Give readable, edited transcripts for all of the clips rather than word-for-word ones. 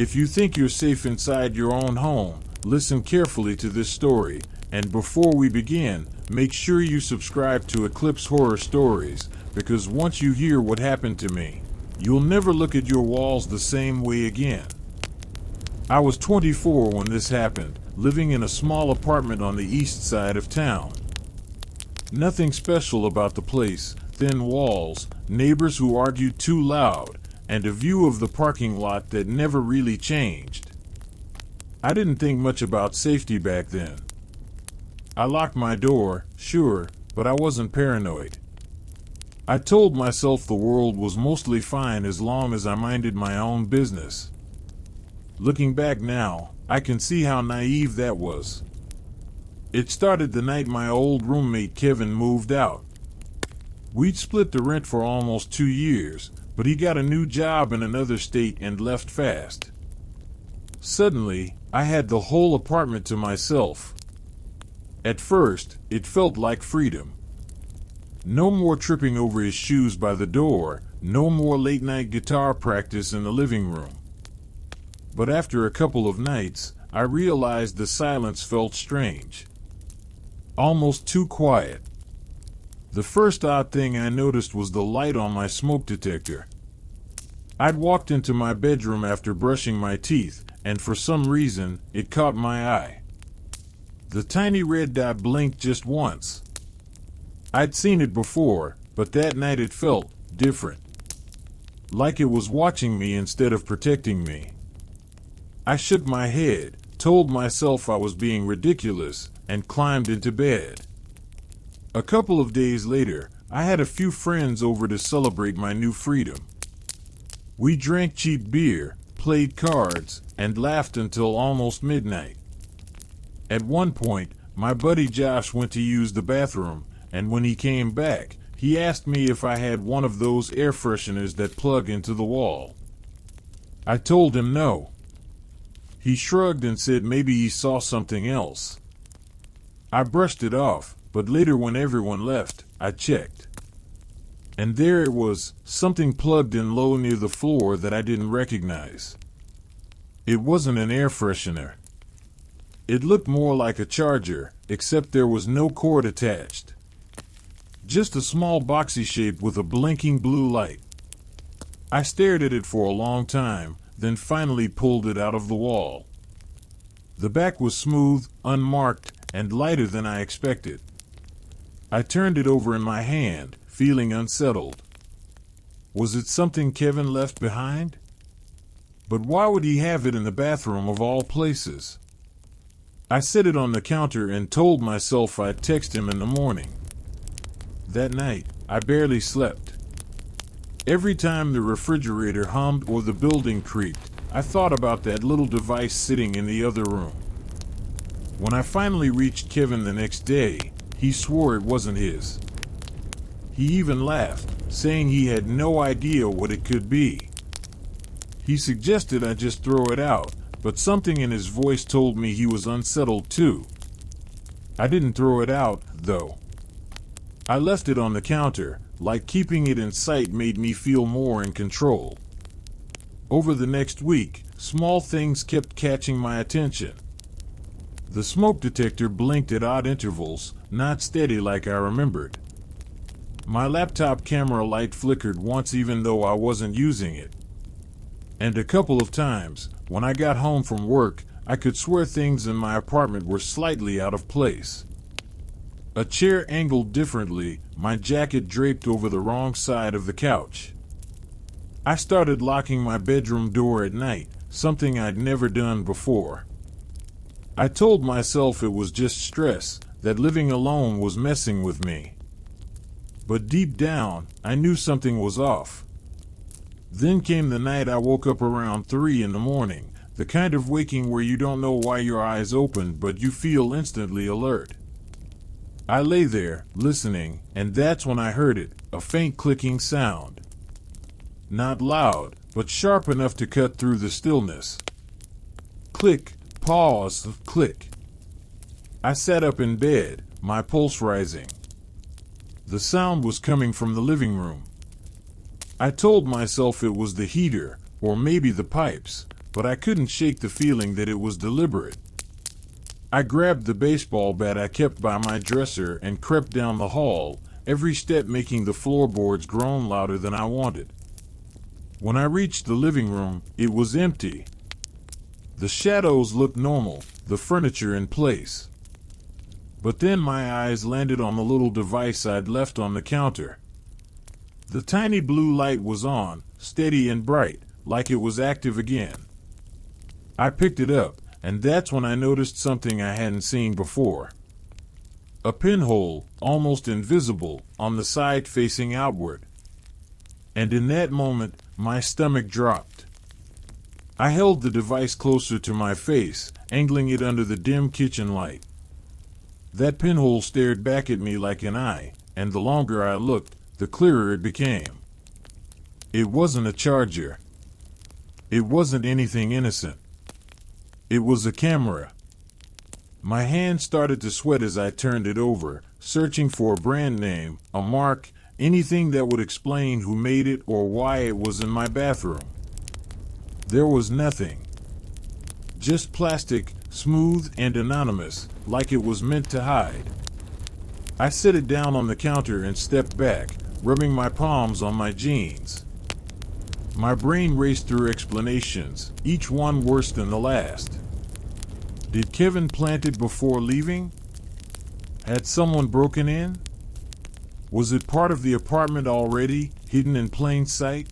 If you think you're safe inside your own home, listen carefully to this story, and before we begin, make sure you subscribe to Eclipse Horror Stories, because once you hear what happened to me, you'll never look at your walls the same way again. I was 24 when this happened, living in a small apartment on the east side of town. Nothing special about the place: thin walls, neighbors who argued too loud, and a view of the parking lot that never really changed. I didn't think much about safety back then. I locked my door, sure, but I wasn't paranoid. I told myself the world was mostly fine as long as I minded my own business. Looking back now, I can see how naive that was. It started the night my old roommate Kevin moved out. We'd split the rent for almost 2 years, but he got a new job in another state and left fast. Suddenly, I had the whole apartment to myself. At first, it felt like freedom. No more tripping over his shoes by the door, no more late-night guitar practice in the living room. But after a couple of nights, I realized the silence felt strange. Almost too quiet. The first odd thing I noticed was the light on my smoke detector. I'd walked into my bedroom after brushing my teeth, and for some reason, it caught my eye. The tiny red dot blinked just once. I'd seen it before, but that night it felt different. Like it was watching me instead of protecting me. I shook my head, told myself I was being ridiculous, and climbed into bed. A couple of days later, I had a few friends over to celebrate my new freedom. We drank cheap beer, played cards, and laughed until almost midnight. At one point, my buddy Josh went to use the bathroom, and when he came back, he asked me if I had one of those air fresheners that plug into the wall. I told him no. He shrugged and said maybe he saw something else. I brushed it off, but later when everyone left, I checked. And there it was, something plugged in low near the floor that I didn't recognize. It wasn't an air freshener. It looked more like a charger, except there was no cord attached. Just a small boxy shape with a blinking blue light. I stared at it for a long time, then finally pulled it out of the wall. The back was smooth, unmarked, and lighter than I expected. I turned it over in my hand, feeling unsettled. Was it something Kevin left behind? But why would he have it in the bathroom of all places? I set it on the counter and told myself I'd text him in the morning. That night, I barely slept. Every time the refrigerator hummed or the building creaked, I thought about that little device sitting in the other room. When I finally reached Kevin the next day, he swore it wasn't his. He even laughed, saying he had no idea what it could be. He suggested I just throw it out, but something in his voice told me he was unsettled too. I didn't throw it out, though. I left it on the counter, like keeping it in sight made me feel more in control. Over the next week, small things kept catching my attention. The smoke detector blinked at odd intervals, not steady like I remembered. My laptop camera light flickered once even though I wasn't using it. And a couple of times, when I got home from work, I could swear things in my apartment were slightly out of place. A chair angled differently, my jacket draped over the wrong side of the couch. I started locking my bedroom door at night, something I'd never done before. I told myself it was just stress, that living alone was messing with me. But deep down, I knew something was off. Then came the night I woke up around 3 in the morning, the kind of waking where you don't know why your eyes opened but you feel instantly alert. I lay there, listening, and that's when I heard it, a faint clicking sound. Not loud, but sharp enough to cut through the stillness. Click, pause, click. I sat up in bed, my pulse rising. The sound was coming from the living room. I told myself it was the heater, or maybe the pipes, but I couldn't shake the feeling that it was deliberate. I grabbed the baseball bat I kept by my dresser and crept down the hall, every step making the floorboards groan louder than I wanted. When I reached the living room, it was empty. The shadows looked normal, the furniture in place. But then my eyes landed on the little device I'd left on the counter. The tiny blue light was on, steady and bright, like it was active again. I picked it up, and that's when I noticed something I hadn't seen before. A pinhole, almost invisible, on the side facing outward. And in that moment, my stomach dropped. I held the device closer to my face, angling it under the dim kitchen light. That pinhole stared back at me like an eye, and the longer I looked, the clearer it became. It wasn't a charger. It wasn't anything innocent. It was a camera. My hand started to sweat as I turned it over, searching for a brand name, a mark, anything that would explain who made it or why it was in my bathroom. There was nothing. Just plastic, smooth and anonymous, like it was meant to hide. I set it down on the counter and stepped back, rubbing my palms on my jeans. My brain raced through explanations, each one worse than the last. Did Kevin plant it before leaving? Had someone broken in? Was it part of the apartment already, hidden in plain sight?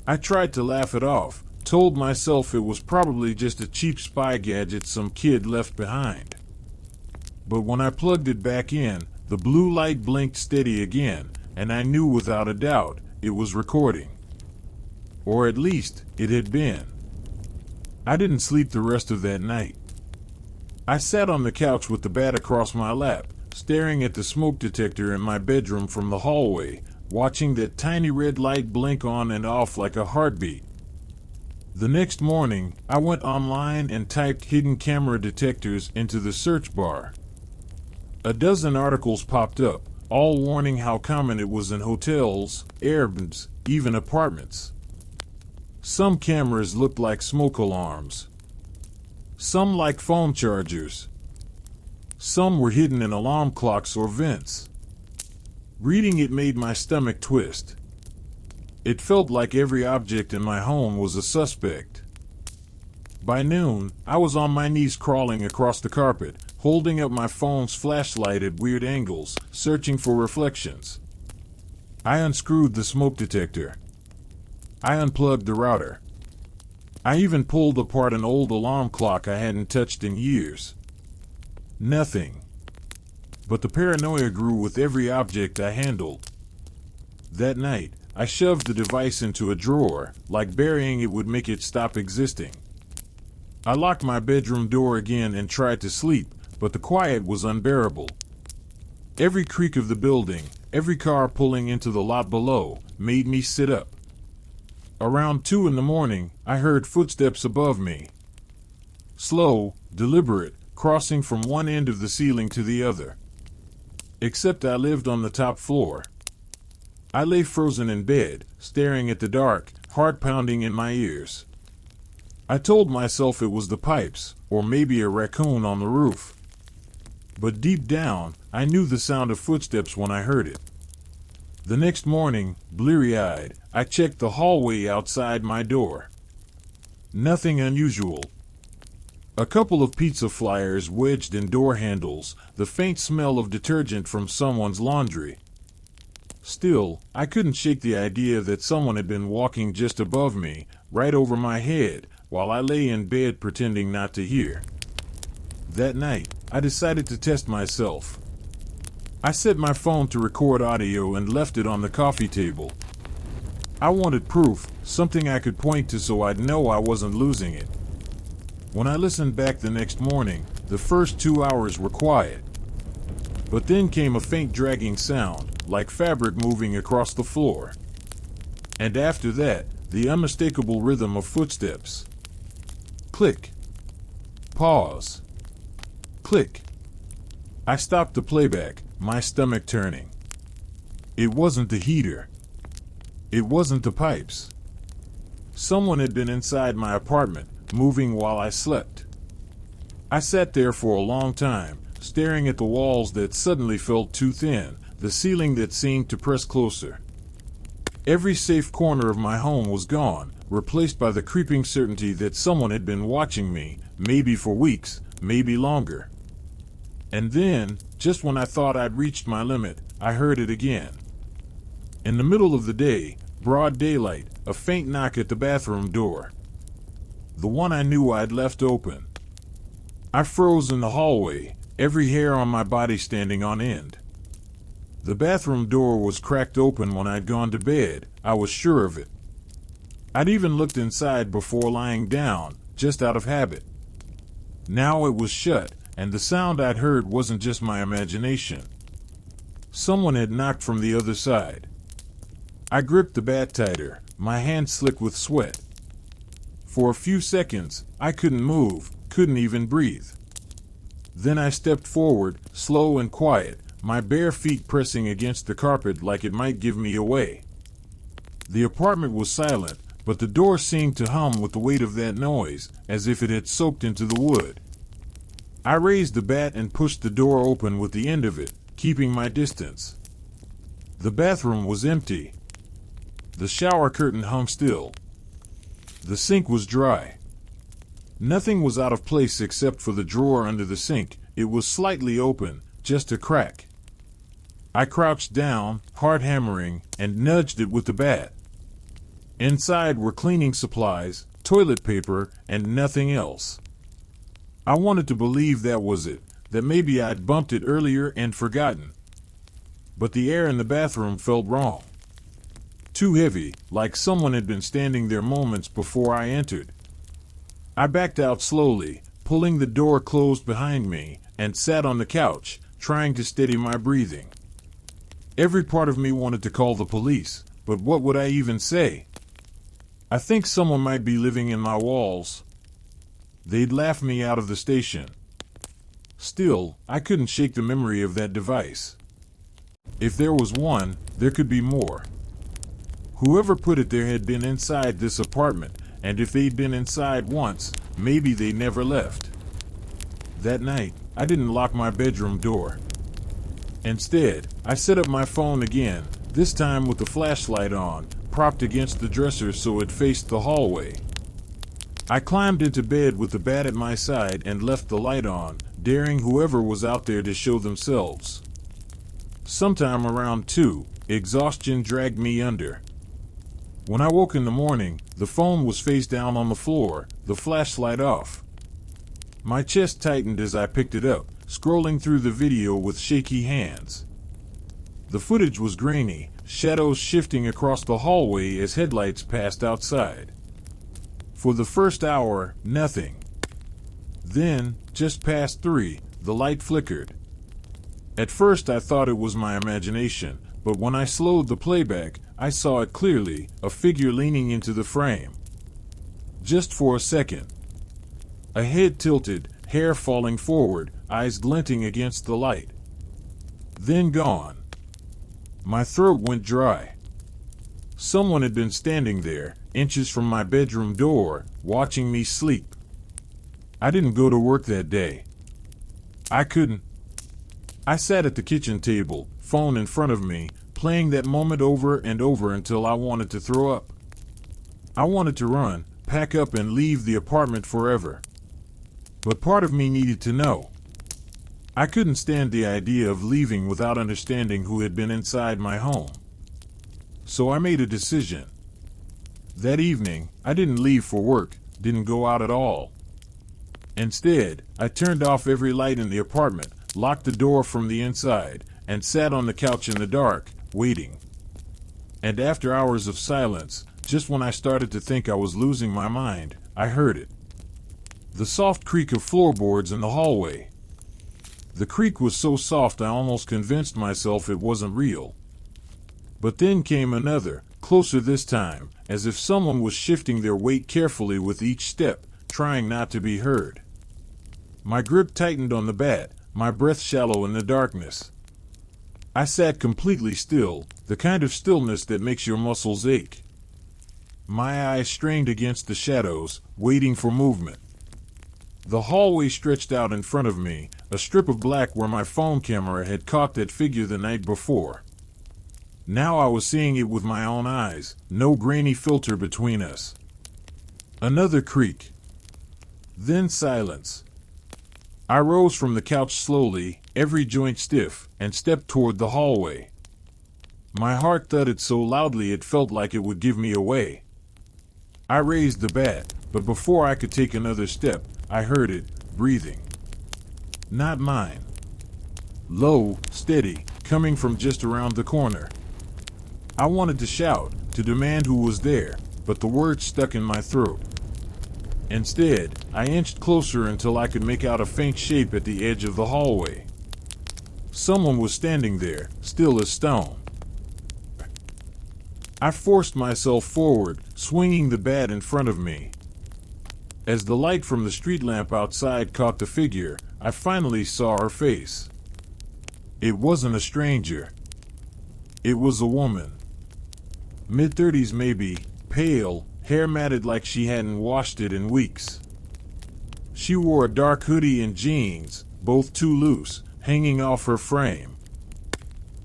I tried to laugh it off, told myself it was probably just a cheap spy gadget some kid left behind. But when I plugged it back in, the blue light blinked steady again, and I knew without a doubt it was recording. Or at least, it had been. I didn't sleep the rest of that night. I sat on the couch with the bat across my lap, staring at the smoke detector in my bedroom from the hallway, watching that tiny red light blink on and off like a heartbeat. The next morning, I went online and typed hidden camera detectors into the search bar. A dozen articles popped up, all warning how common it was in hotels, Airbnbs, even apartments. Some cameras looked like smoke alarms. Some like phone chargers. Some were hidden in alarm clocks or vents. Reading it made my stomach twist. It felt like every object in my home was a suspect. By noon, I was on my knees crawling across the carpet, holding up my phone's flashlight at weird angles, searching for reflections. I unscrewed the smoke detector. I unplugged the router. I even pulled apart an old alarm clock I hadn't touched in years. Nothing. But the paranoia grew with every object I handled. That night, I shoved the device into a drawer, like burying it would make it stop existing. I locked my bedroom door again and tried to sleep, but the quiet was unbearable. Every creak of the building, every car pulling into the lot below, made me sit up. Around 2 a.m, I heard footsteps above me. Slow, deliberate, crossing from one end of the ceiling to the other. Except I lived on the top floor. I lay frozen in bed, staring at the dark, heart pounding in my ears. I told myself it was the pipes, or maybe a raccoon on the roof. But deep down, I knew the sound of footsteps when I heard it. The next morning, bleary-eyed, I checked the hallway outside my door. Nothing unusual. A couple of pizza flyers wedged in door handles, the faint smell of detergent from someone's laundry. Still, I couldn't shake the idea that someone had been walking just above me, right over my head, while I lay in bed pretending not to hear. That night, I decided to test myself. I set my phone to record audio and left it on the coffee table. I wanted proof, something I could point to so I'd know I wasn't losing it. When I listened back the next morning, the first 2 hours were quiet. But then came a faint dragging sound, like fabric moving across the floor. And after that, the unmistakable rhythm of footsteps. Click. Pause. Click. I stopped the playback, my stomach turning. It wasn't the heater. It wasn't the pipes. Someone had been inside my apartment, moving while I slept. I sat there for a long time, staring at the walls that suddenly felt too thin, the ceiling that seemed to press closer. Every safe corner of my home was gone, replaced by the creeping certainty that someone had been watching me, maybe for weeks, maybe longer. And then, just when I thought I'd reached my limit, I heard it again. In the middle of the day, broad daylight, a faint knock at the bathroom door. The one I knew I'd left open. I froze in the hallway, every hair on my body standing on end. The bathroom door was cracked open when I'd gone to bed, I was sure of it. I'd even looked inside before lying down, just out of habit. Now it was shut, and the sound I'd heard wasn't just my imagination. Someone had knocked from the other side. I gripped the bat tighter, my hand slick with sweat. For a few seconds, I couldn't move, couldn't even breathe. Then I stepped forward, slow and quiet, my bare feet pressing against the carpet like it might give me away. The apartment was silent, but the door seemed to hum with the weight of that noise, as if it had soaked into the wood. I raised the bat and pushed the door open with the end of it, keeping my distance. The bathroom was empty. The shower curtain hung still. The sink was dry. Nothing was out of place except for the drawer under the sink. It was slightly open, just a crack. I crouched down, hard hammering, and nudged it with the bat. Inside were cleaning supplies, toilet paper, and nothing else. I wanted to believe that was it, that maybe I'd bumped it earlier and forgotten. But the air in the bathroom felt wrong. Too heavy, like someone had been standing there moments before I entered. I backed out slowly, pulling the door closed behind me, and sat on the couch, trying to steady my breathing. Every part of me wanted to call the police, but what would I even say? I think someone might be living in my walls. They'd laugh me out of the station. Still, I couldn't shake the memory of that device. If there was one, there could be more. Whoever put it there had been inside this apartment, and if they'd been inside once, maybe they never left. That night, I didn't lock my bedroom door. Instead, I set up my phone again, this time with the flashlight on, propped against the dresser so it faced the hallway. I climbed into bed with the bat at my side and left the light on, daring whoever was out there to show themselves. Sometime around 2, exhaustion dragged me under. When I woke in the morning, the phone was face down on the floor, the flashlight off. My chest tightened as I picked it up, scrolling through the video with shaky hands. The footage was grainy, shadows shifting across the hallway as headlights passed outside. For the first hour, nothing. Then, just past 3, the light flickered. At first I thought it was my imagination, but when I slowed the playback, I saw it clearly, a figure leaning into the frame. Just for a second. A head tilted, hair falling forward, eyes glinting against the light. Then gone. My throat went dry. Someone had been standing there, inches from my bedroom door, watching me sleep. I didn't go to work that day. I couldn't. I sat at the kitchen table, phone in front of me, playing that moment over and over until I wanted to throw up. I wanted to run, pack up and leave the apartment forever. But part of me needed to know. I couldn't stand the idea of leaving without understanding who had been inside my home. So I made a decision. That evening, I didn't leave for work, didn't go out at all. Instead, I turned off every light in the apartment, locked the door from the inside, and sat on the couch in the dark, waiting. And after hours of silence, just when I started to think I was losing my mind, I heard it. The soft creak of floorboards in the hallway. The creak was so soft I almost convinced myself it wasn't real. But then came another, closer this time, as if someone was shifting their weight carefully with each step, trying not to be heard. My grip tightened on the bat, my breath shallow in the darkness. I sat completely still, the kind of stillness that makes your muscles ache. my eyes strained against the shadows, waiting for movement. The hallway stretched out in front of me, a strip of black where my phone camera had caught that figure the night before. Now I was seeing it with my own eyes, no grainy filter between us. Another creak. Then silence. I rose from the couch slowly, every joint stiff, and stepped toward the hallway. My heart thudded so loudly it felt like it would give me away. I raised the bat, but before I could take another step, I heard it, breathing. Not mine. Low, steady, coming from just around the corner. I wanted to shout, to demand who was there, but the words stuck in my throat. Instead, I inched closer until I could make out a faint shape at the edge of the hallway. Someone was standing there, still as stone. I forced myself forward, swinging the bat in front of me. As the light from the street lamp outside caught the figure, I finally saw her face. It wasn't a stranger. It was a woman. Mid-30s maybe, pale, hair matted like she hadn't washed it in weeks. She wore a dark hoodie and jeans, both too loose, hanging off her frame.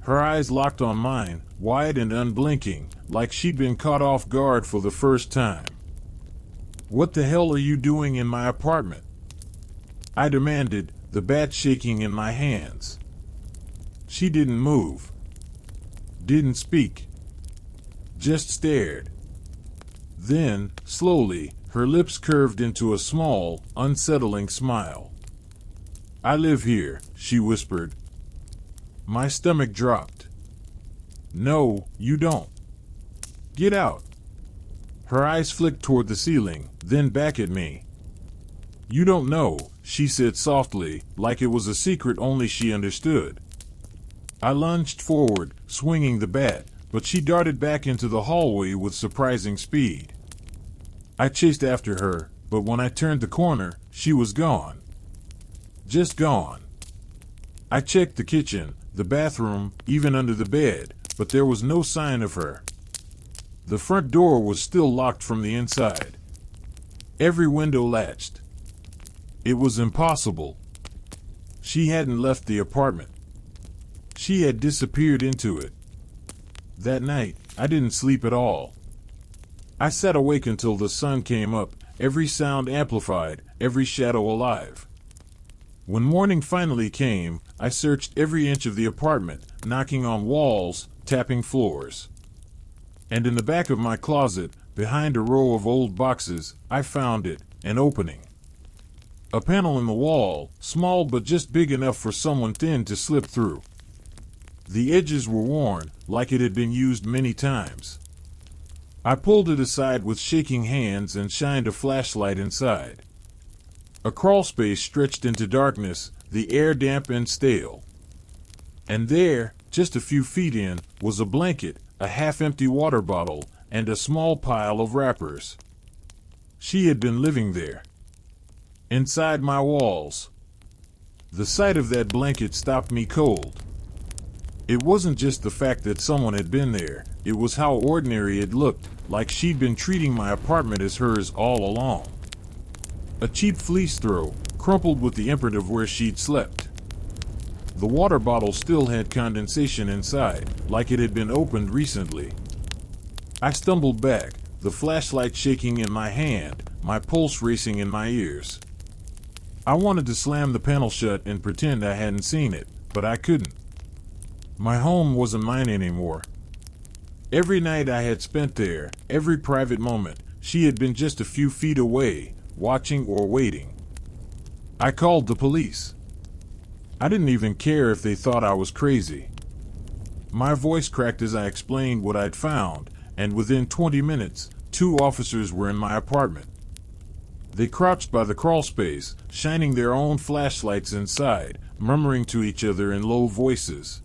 Her eyes locked on mine, wide and unblinking, like she'd been caught off guard for the first time. "What the hell are you doing in my apartment?" I demanded, the bat shaking in my hands. She didn't move. Didn't speak. Just stared. Then, slowly, her lips curved into a small, unsettling smile. "I live here," she whispered. My stomach dropped. "No, you don't. Get out." Her eyes flicked toward the ceiling, then back at me. "You don't know," she said softly, like it was a secret only she understood. I lunged forward, swinging the bat, but she darted back into the hallway with surprising speed. I chased after her, but when I turned the corner, she was gone. Just gone. I checked the kitchen, the bathroom, even under the bed, but there was no sign of her. The front door was still locked from the inside. Every window latched. It was impossible. She hadn't left the apartment. She had disappeared into it. That night, I didn't sleep at all. I sat awake until the sun came up, every sound amplified, every shadow alive. When morning finally came, I searched every inch of the apartment, knocking on walls, tapping floors. And in the back of my closet, behind a row of old boxes, I found it, an opening. A panel in the wall, small but just big enough for someone thin to slip through. The edges were worn, like it had been used many times. I pulled it aside with shaking hands and shined a flashlight inside. A crawl space stretched into darkness, the air damp and stale. And there, just a few feet in, was a blanket, a half-empty water bottle, and a small pile of wrappers. She had been living there. Inside my walls. The sight of that blanket stopped me cold. It wasn't just the fact that someone had been there, it was how ordinary it looked, like she'd been treating my apartment as hers all along. A cheap fleece throw, crumpled with the imprint of where she'd slept. The water bottle still had condensation inside, like it had been opened recently. I stumbled back, the flashlight shaking in my hand, my pulse racing in my ears. I wanted to slam the panel shut and pretend I hadn't seen it, but I couldn't. My home wasn't mine anymore. Every night I had spent there, every private moment, she had been just a few feet away, watching or waiting. I called the police. I didn't even care if they thought I was crazy. My voice cracked as I explained what I'd found, and within 20 minutes, 2 officers were in my apartment. They crouched by the crawl space, shining their own flashlights inside, murmuring to each other in low voices.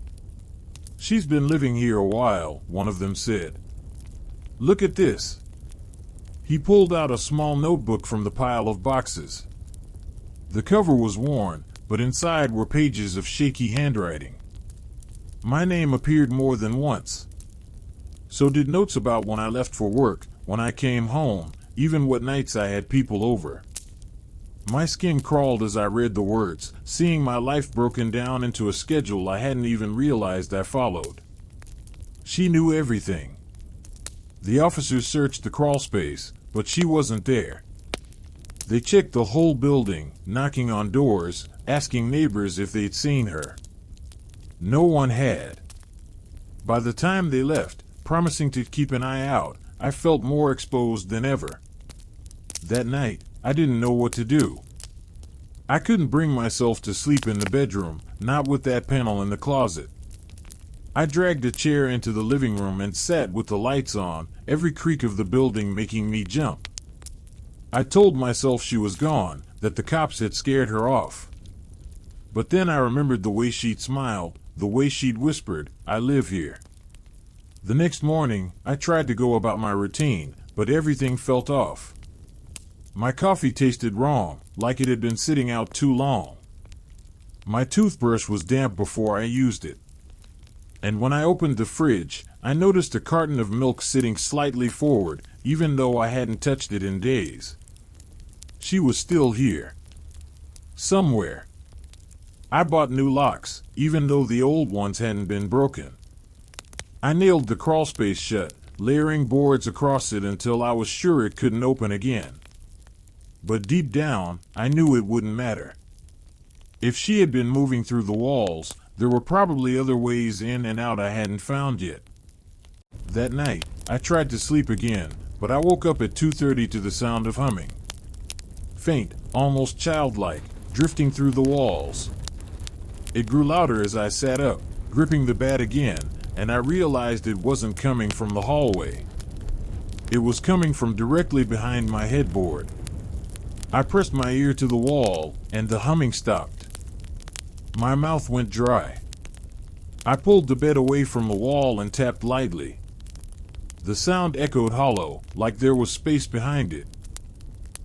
"She's been living here a while," one of them said. "Look at this." He pulled out a small notebook from the pile of boxes. The cover was worn, but inside were pages of shaky handwriting. My name appeared more than once. So did notes about when I left for work, when I came home, even what nights I had people over. My skin crawled as I read the words, seeing my life broken down into a schedule I hadn't even realized I followed. She knew everything. The officers searched the crawl space, but she wasn't there. They checked the whole building, knocking on doors, asking neighbors if they'd seen her. No one had. By the time they left, promising to keep an eye out, I felt more exposed than ever. That night, I didn't know what to do. I couldn't bring myself to sleep in the bedroom, not with that panel in the closet. I dragged a chair into the living room and sat with the lights on, every creak of the building making me jump. I told myself she was gone, that the cops had scared her off. But then I remembered the way she'd smiled, the way she'd whispered, "I live here." The next morning, I tried to go about my routine, but everything felt off. My coffee tasted wrong, like it had been sitting out too long. My toothbrush was damp before I used it. And when I opened the fridge, I noticed a carton of milk sitting slightly forward, even though I hadn't touched it in days. She was still here. Somewhere. I bought new locks, even though the old ones hadn't been broken. I nailed the crawl space shut, layering boards across it until I was sure it couldn't open again. But deep down, I knew it wouldn't matter. If she had been moving through the walls, there were probably other ways in and out I hadn't found yet. That night, I tried to sleep again, but I woke up at 2:30 to the sound of humming. Faint, almost childlike, drifting through the walls. It grew louder as I sat up, gripping the bat again, and I realized it wasn't coming from the hallway. It was coming from directly behind my headboard. I pressed my ear to the wall, and the humming stopped. My mouth went dry. I pulled the bed away from the wall and tapped lightly. The sound echoed hollow, like there was space behind it.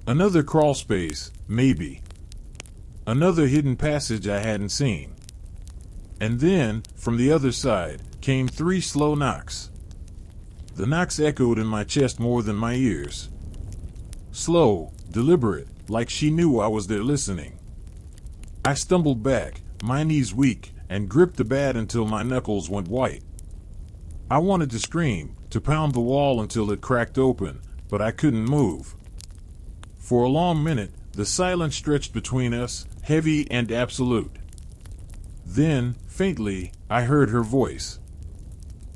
Another crawl space, maybe. Another hidden passage I hadn't seen. And then, from the other side, came 3 slow knocks. The knocks echoed in my chest more than my ears. Slow, deliberate, like she knew I was there listening. I stumbled back, my knees weak, and gripped the bat until my knuckles went white. I wanted to scream, to pound the wall until it cracked open, but I couldn't move. For a long minute, the silence stretched between us, heavy and absolute. Then, faintly, I heard her voice.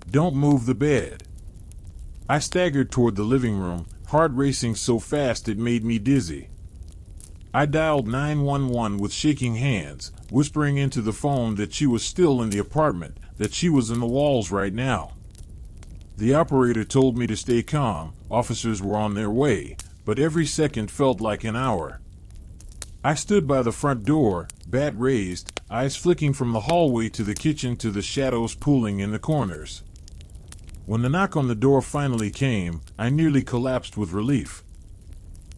"Don't move the bed." I staggered toward the living room, heart racing so fast it made me dizzy. I dialed 911 with shaking hands, whispering into the phone that she was still in the apartment, that she was in the walls right now. The operator told me to stay calm, officers were on their way, but every second felt like an hour. I stood by the front door, bat raised, eyes flicking from the hallway to the kitchen to the shadows pooling in the corners. When the knock on the door finally came, I nearly collapsed with relief.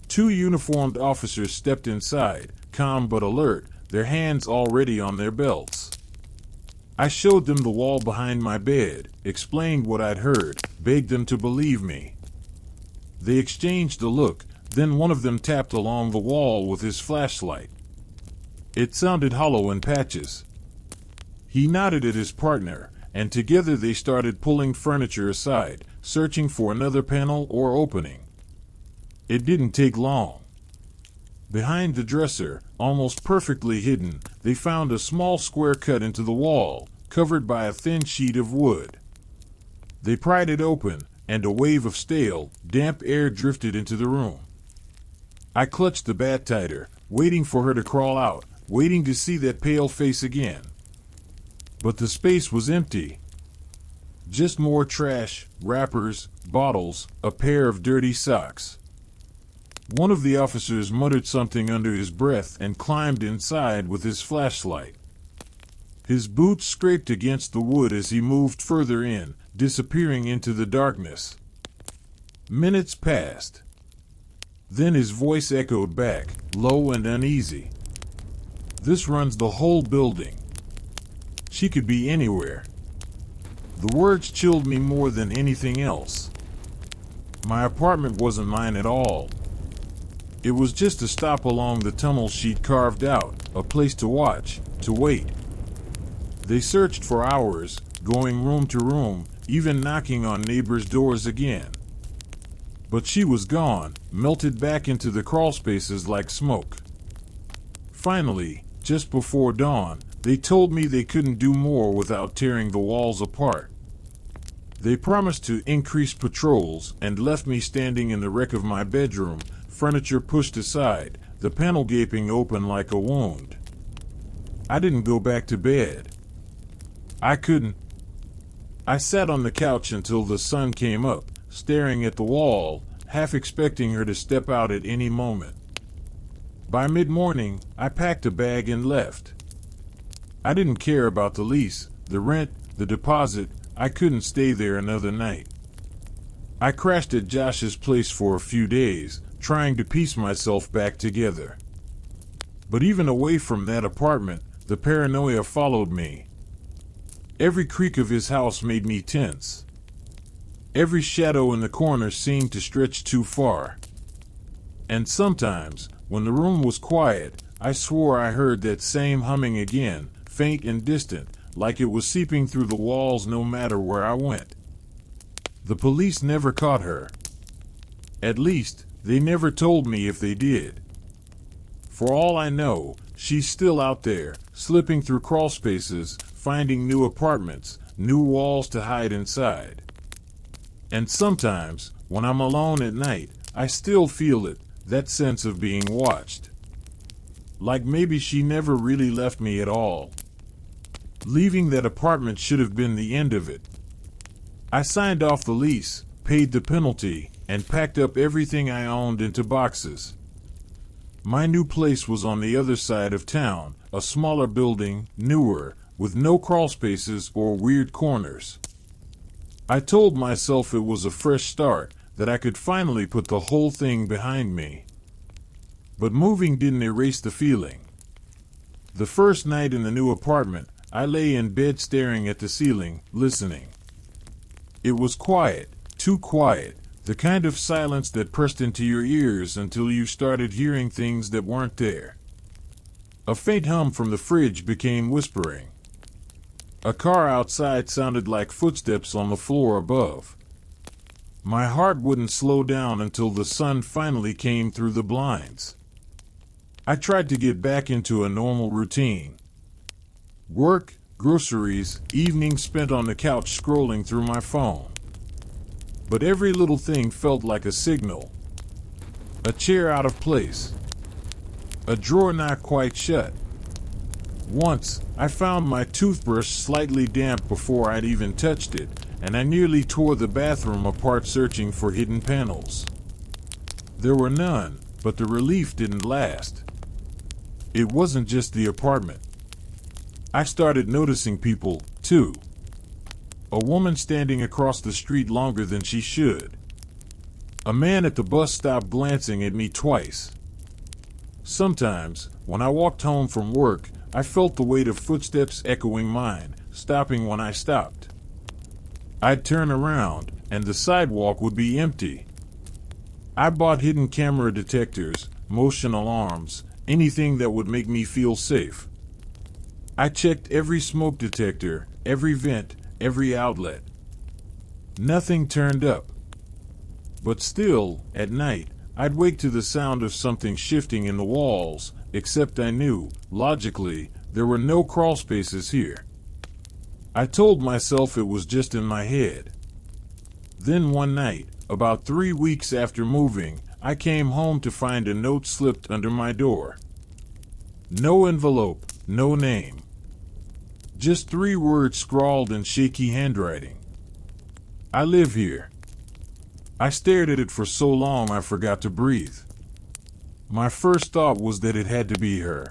2 uniformed officers stepped inside, calm but alert, their hands already on their belts. I showed them the wall behind my bed, explained what I'd heard, begged them to believe me. They exchanged a look, then one of them tapped along the wall with his flashlight. It sounded hollow in patches. He nodded at his partner, and together they started pulling furniture aside, searching for another panel or opening. It didn't take long. Behind the dresser, almost perfectly hidden, they found a small square cut into the wall, covered by a thin sheet of wood. They pried it open, and a wave of stale, damp air drifted into the room. I clutched the bat tighter, waiting for her to crawl out, waiting to see that pale face again. But the space was empty. Just more trash, wrappers, bottles, a pair of dirty socks. One of the officers muttered something under his breath and climbed inside with his flashlight. His boots scraped against the wood as he moved further in, disappearing into the darkness. Minutes passed. Then his voice echoed back, low and uneasy. "This runs the whole building. She could be anywhere." The words chilled me more than anything else. My apartment wasn't mine at all. It was just a stop along the tunnel she'd carved out, a place to watch, to wait. They searched for hours, going room to room, even knocking on neighbors' doors again. But she was gone, melted back into the crawlspaces like smoke. Finally, just before dawn, they told me they couldn't do more without tearing the walls apart. They promised to increase patrols and left me standing in the wreck of my bedroom, furniture pushed aside, the panel gaping open like a wound. I didn't go back to bed. I couldn't. I sat on the couch until the sun came up, staring at the wall, half expecting her to step out at any moment. By mid-morning, I packed a bag and left. I didn't care about the lease, the rent, the deposit. I couldn't stay there another night. I crashed at Josh's place for a few days, trying to piece myself back together. But even away from that apartment, the paranoia followed me. Every creak of his house made me tense. Every shadow in the corner seemed to stretch too far. And sometimes, when the room was quiet, I swore I heard that same humming again, faint and distant, like it was seeping through the walls no matter where I went. The police never caught her. At least, they never told me if they did. For all I know, she's still out there, slipping through crawl spaces, finding new apartments, new walls to hide inside. And sometimes, when I'm alone at night, I still feel it, that sense of being watched. Like maybe she never really left me at all. Leaving that apartment should have been the end of it. I signed off the lease, paid the penalty, and packed up everything I owned into boxes. My new place was on the other side of town, a smaller building, newer, with no crawl spaces or weird corners. I told myself it was a fresh start, that I could finally put the whole thing behind me. But moving didn't erase the feeling. The first night in the new apartment, I lay in bed staring at the ceiling, listening. It was quiet, too quiet, the kind of silence that pressed into your ears until you started hearing things that weren't there. A faint hum from the fridge became whispering. A car outside sounded like footsteps on the floor above. My heart wouldn't slow down until the sun finally came through the blinds. I tried to get back into a normal routine. Work, groceries, evenings spent on the couch scrolling through my phone. But every little thing felt like a signal. A chair out of place. A drawer not quite shut. Once, I found my toothbrush slightly damp before I'd even touched it, and I nearly tore the bathroom apart searching for hidden panels. There were none, but the relief didn't last. It wasn't just the apartment. I started noticing people, too. A woman standing across the street longer than she should. A man at the bus stop glancing at me twice. Sometimes, when I walked home from work, I felt the weight of footsteps echoing mine, stopping when I stopped. I'd turn around, and the sidewalk would be empty. I bought hidden camera detectors, motion alarms, anything that would make me feel safe. I checked every smoke detector, every vent, every outlet. Nothing turned up. But still, at night, I'd wake to the sound of something shifting in the walls, except I knew, logically, there were no crawl spaces here. I told myself it was just in my head. Then one night, about 3 weeks after moving, I came home to find a note slipped under my door. No envelope, no name. Just 3 words scrawled in shaky handwriting. I live here. I stared at it for so long I forgot to breathe. My first thought was that it had to be her.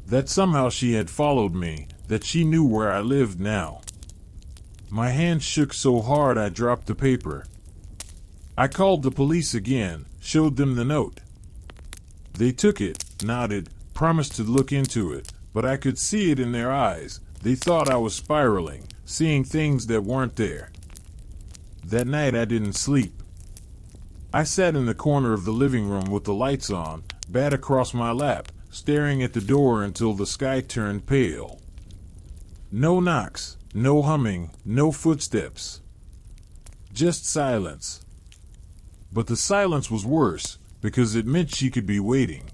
That somehow she had followed me, that she knew where I lived now. My hand shook so hard I dropped the paper. I called the police again, showed them the note. They took it, nodded, promised to look into it, but I could see it in their eyes. They thought I was spiraling, seeing things that weren't there. That night I didn't sleep. I sat in the corner of the living room with the lights on, bat across my lap, staring at the door until the sky turned pale. No knocks, no humming, no footsteps. Just silence. But the silence was worse, because it meant she could be waiting.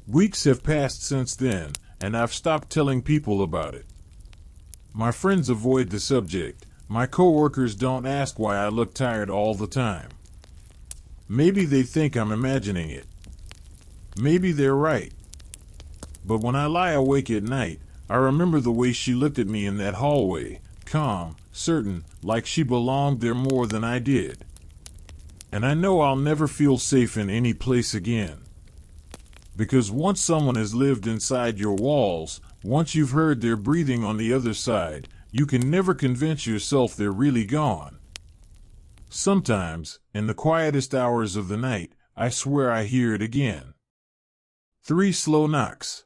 Weeks have passed since then, and I've stopped telling people about it. My friends avoid the subject. My coworkers don't ask why I look tired all the time. Maybe they think I'm imagining it. Maybe they're right. But when I lie awake at night, I remember the way she looked at me in that hallway, calm, certain, like she belonged there more than I did. And I know I'll never feel safe in any place again. Because once someone has lived inside your walls, once you've heard their breathing on the other side, you can never convince yourself they're really gone. Sometimes, in the quietest hours of the night, I swear I hear it again. 3 slow knocks.